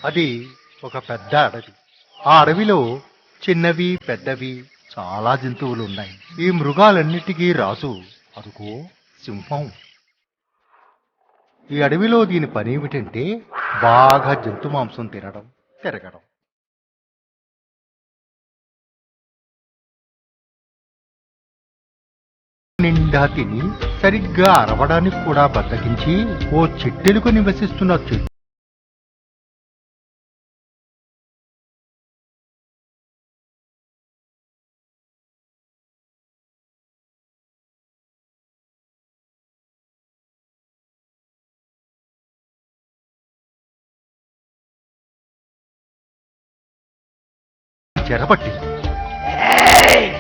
అది ఒక పెద్ద అడవి. ఆ అడవిలో చిన్నవి పెద్దవి చాలా జంతువులు ఉన్నాయి. ఈ మృగాలన్నిటికీ రాజు అదుగో సింహం. ఈ అడవిలో దీని పని ఏమిటంటే బాగా జంతు మాంసం తినడం, తిరగడం. నిండా తిని సరిగ్గా అరవడానికి కూడా బద్దకించి ఓ చెట్టెలుక నివసిస్తున్న చెట్టు చెరపట్టింది.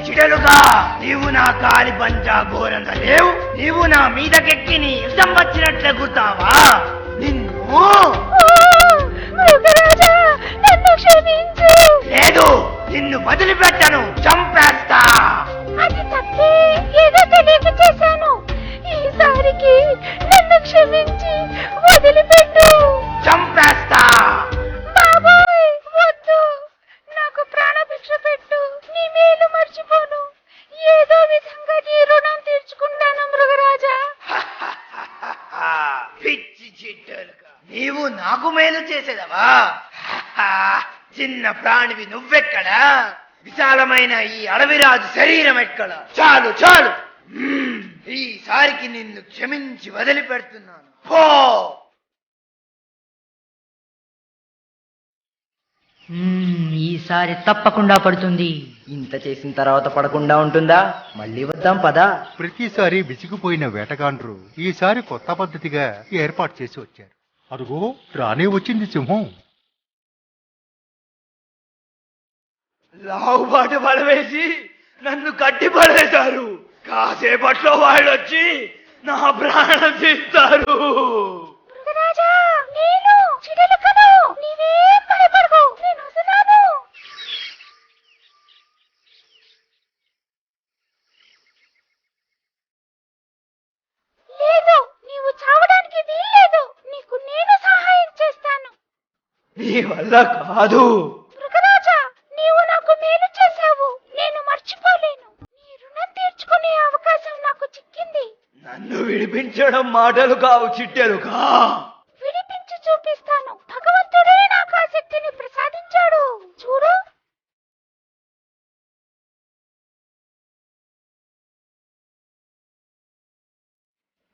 చిడలుగా నీవు నా కాలి పంచా ఘోరంగా లేవు. నీవు నా మీదకెక్కి నీ ఇష్టం వచ్చినట్లు ఎగుతావా? నిన్ను లేదు, నిన్ను వదిలిపెట్టను, చంపేస్తా. అది తప్పే, ఏదో తెలియక చేశాను. ఈసారికి నన్ను క్షమించి వదిలిపెట్టు. చంపేస్తా. బాబాయ్ వద్దు, నాకు ప్రాణభిక్ష పెట్టు. నీ మేలు మర్చిపోను. ఏదో విధంగా నీ రుణం తీర్చుకుంటాను మృగరాజా. పిచ్చి చిట్టలుగా నీవు నాకు మేలు చేసేదవా? చిన్న ప్రాణివి నువ్వెక్కడా? విశాలమైన ఈ అడవిరాజు శరీరం ఎక్కడ? చాలు చాలు, ఈసారికి నిన్ను క్షమించి వదిలిపెడుతున్నాను. పో. ఈసారి తప్పకుండా పడుతుంది. ఇంత చేసిన తర్వాత పడకుండా ఉంటుందా? మళ్ళీ వద్దాం పదా. ప్రతిసారి విసిగిపోయిన వేటగాండ్రు ఈసారి కొత్త పద్ధతిగా ఏర్పాటు చేసి వచ్చారు. అదుగో రానే వచ్చింది సింహం. లావుబాటు పడవేసి నన్ను కట్టి పడేశారు. కాసేపట్లో వాళ్ళు వచ్చి నా ప్రాణం తీస్తారు. మృగరాజా, నేను చిడలుకను. నీవేం భయపడకు, నేను వస్తున్నాను. లేదు, నీవు చావడానికి వీల్లేదు. నీకు నేను సహాయం చేస్తాను. నీ వల్ల కాదు. మృగరాజా, నీవు నాకు మేలు చేశావు, నేను మర్చిపోలేను. నీ రుణం తీర్చుకునే అవకాశం నాకు చిక్కింది. నన్ను విడిపించడం మాటలు కావు చిట్టెలుగా. విడిపించి చూపిస్తాను. భగవంతుడే నాకు ఆ శక్తిని ప్రసాదించాడు. చూడు.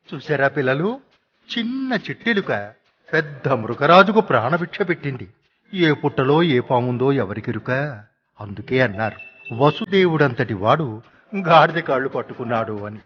చూసారా పిల్లలు, చిన్న చిట్టెలుక పెద్ద మృగరాజుకు ప్రాణభిక్ష పెట్టింది. ఏ పుట్టలో ఏ పాముందో ఎవరికెరుక. అందుకే అన్నారు వసుదేవుడంతటి వాడు గాడిద కాళ్ళు పట్టుకున్నాడు అని.